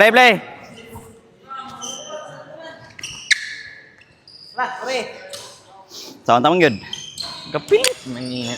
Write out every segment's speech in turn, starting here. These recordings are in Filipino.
Play. Tama-tama yun. Kapilit. Mangingat.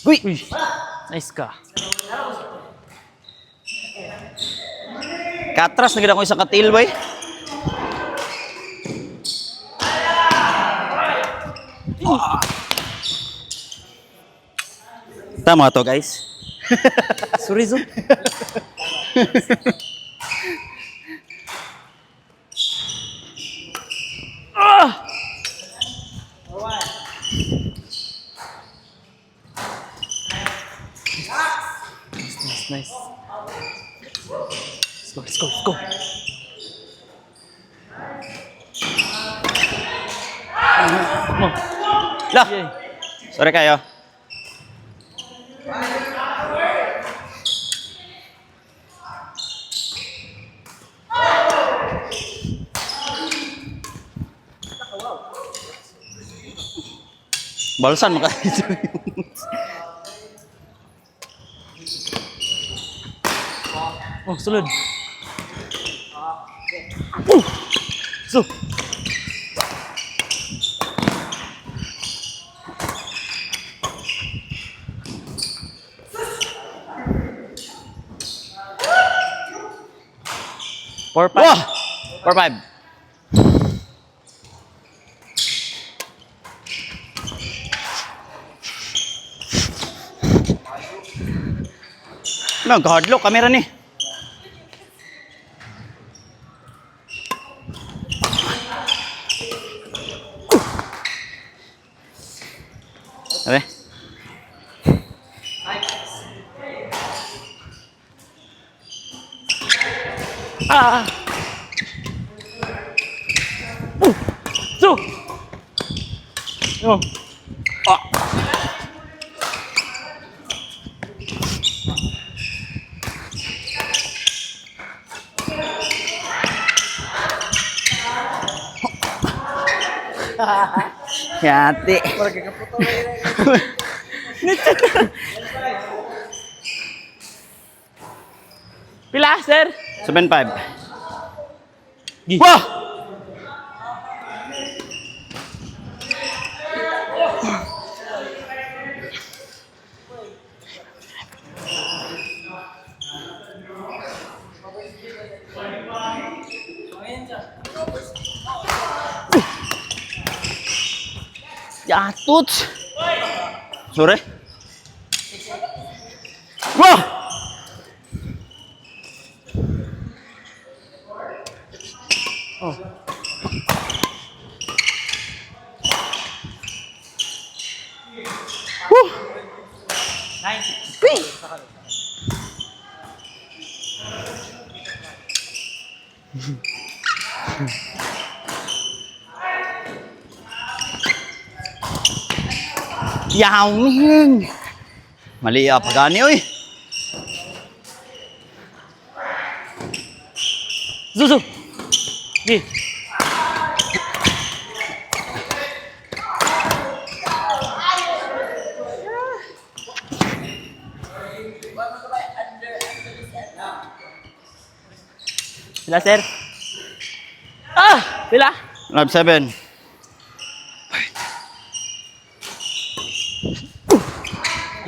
Uy! Nice ka. Katras, naganda ko isang katil, boy. Tama to, guys. Sorry, Zo. Nice. Let's go. Lah. Sorry kayo. Balsan maka. Oh, sulod. So. Four, five. Nag-hardlock kamera ni. Abe. So. Oh. Hati. Pila, sir? 7.5. Wah! Jatut. Sore. Wah. Oh. Nice. Yamin. Mali apa gani oy. Zuzu. Gi. Pila, sir? Pila? Lab 7.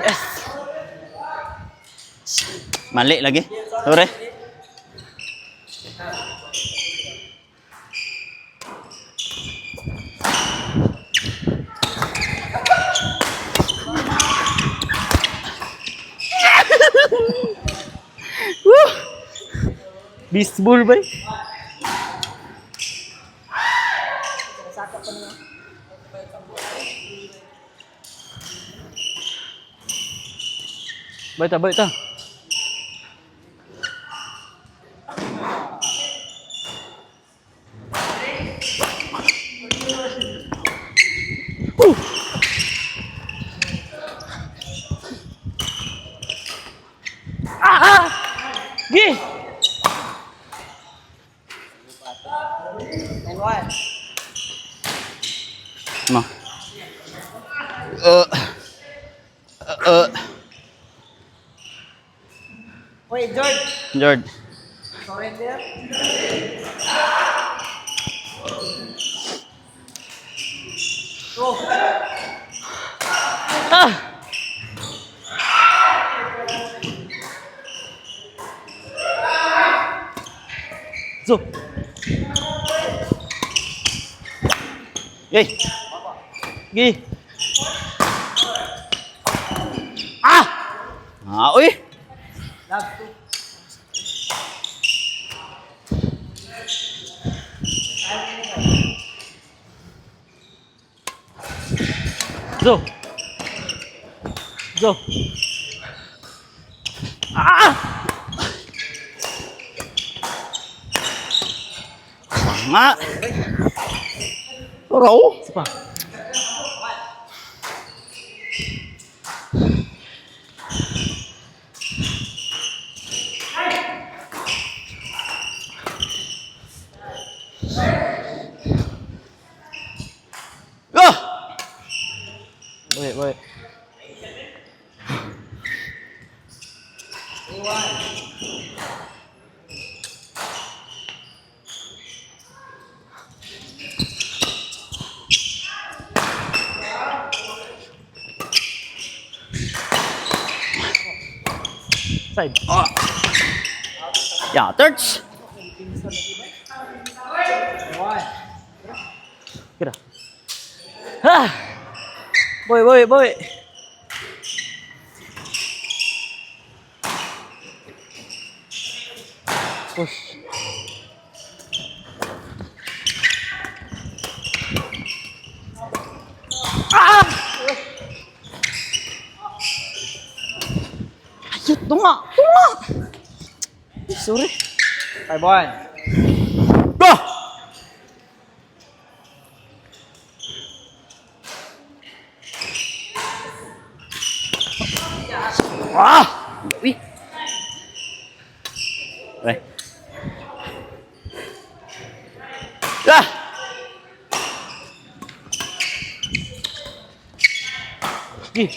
Yes. Mali lagi. Sore. Beast bull ba? Baita. Gi! And one. Ma. Uh. Uh. Wait, George. George. Surrender. Go. Ah! Zo. Gih. Gih. Ah! Ah, uy. Love to. Zo. Zo. Ah! Tama. Raw. Siapa? Ah! Wait, wait. Side. Ah. Yeah, touch. One. Kira. Ah. Boy, boy, boy. Push. Ah! Ayut, tunga, tunga. Sorry. 5-1. Go! Ah! Wih. Baik. Ah! Ih.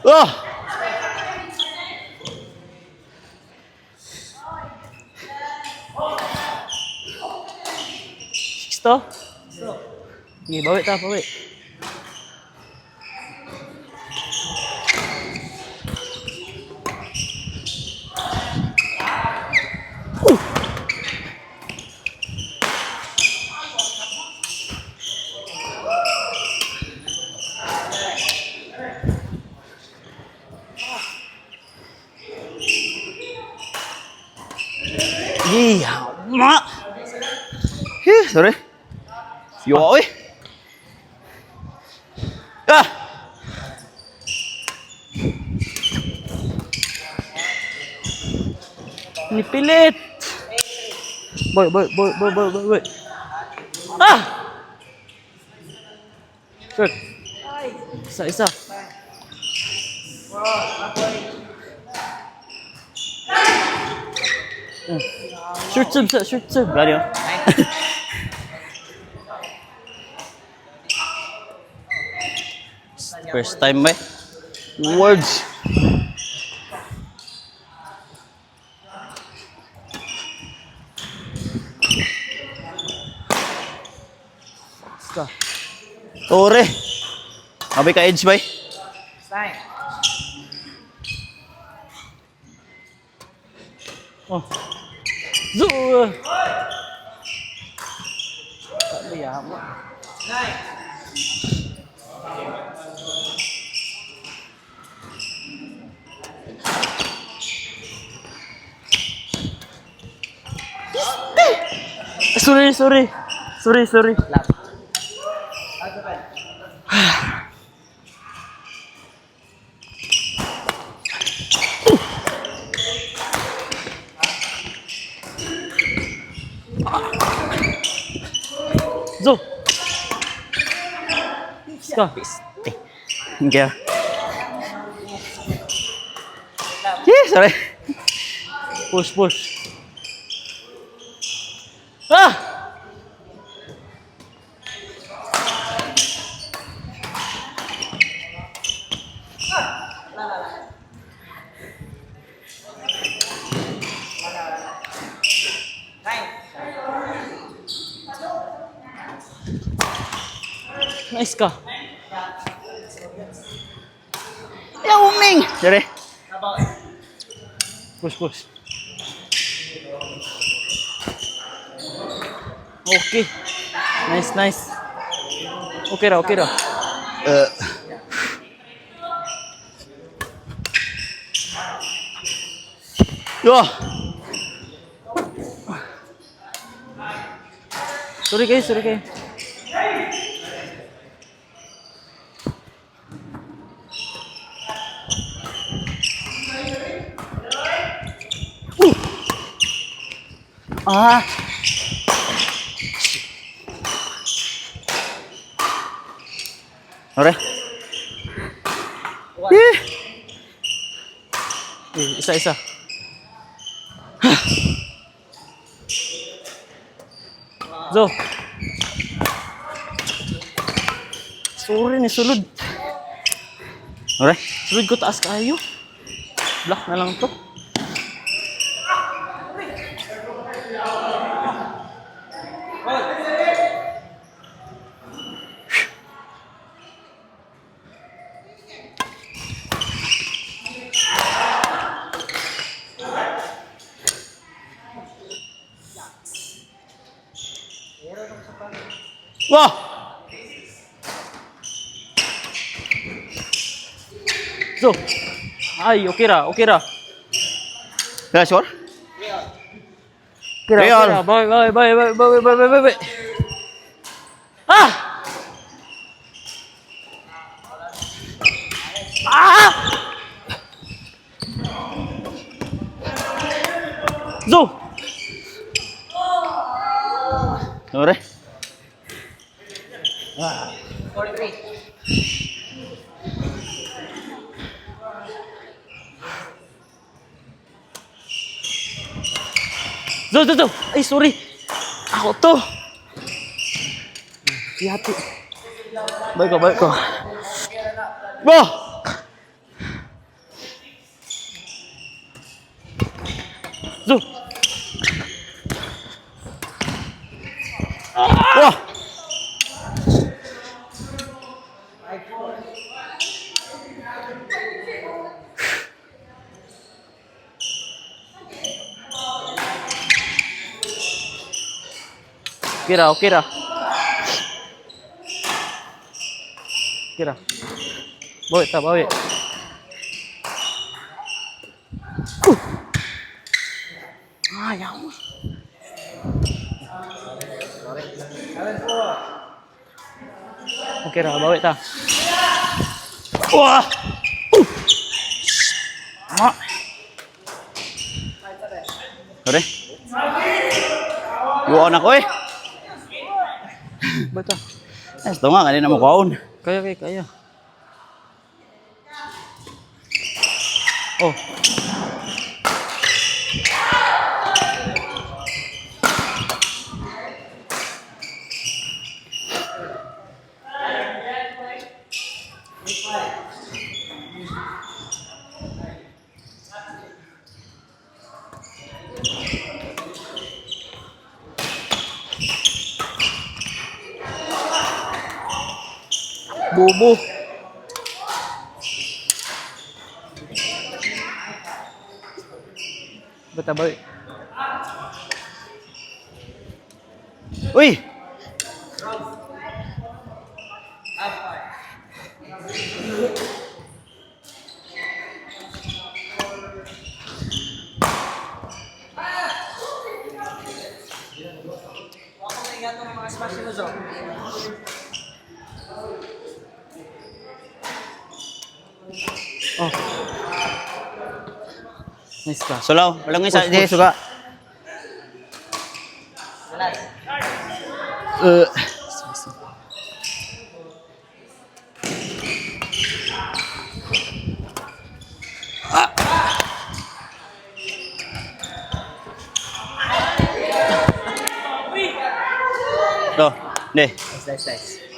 Ah! Stop. Ni bawa tak bawa. Iya, mak. Sorry. Yo, oi. Ah. Ini pilit. Boy, boy, boy, boy, boy, boy, boy. Ah. Good. Isa, isa. Shoot sub, shoot sub. Gari oh. First time ba? Words. Basta. Ore. Abay ka edge ba? Time. Oh. Zo. Sabi ya mo. 9. Sorry, sorry. Sorry, sorry. Lap. ka. Piste. Hingga. Sorry. Push, push. Ah! Nice ka. Yao Ming. Sorry. Push, push. Okay. Nice, nice. Okay ra, okay ra. Yo. Sorry guys, sorry guys. Ah. Sorry. Isa, isa. Zo. Sorry ni sulod. Sorry. Sulod ko taas kayo. Block na lang to. Wah. Zo. Ay, okay ra, okay ra. Ya, sure. Okay ra, Real. okay ra. Bye, bye, bye, bye, bye, bye, bye, bye, bye. Ah! Ah! Zo. Sorry. 43. Zo, zo, zo. Ay, sorry. Ako to. Hati. Balik ko, balik ko. Wah! Zo. Wah. Kira, kira. Kira. Bawi ta, bawi. Ayaw. Okay ra, bawi ta. Wah. Ah. Sorry. Buon ako eh. Bawi ta. Ito nga, kanina mo kaon. Kaya, kaya, kaya. Oh. Bobo. Bata bawi. Uy! Oh. Nice ka. Sulaw, walang isa. Push, Di, push. suga. To. Di. Nice, nice, nice.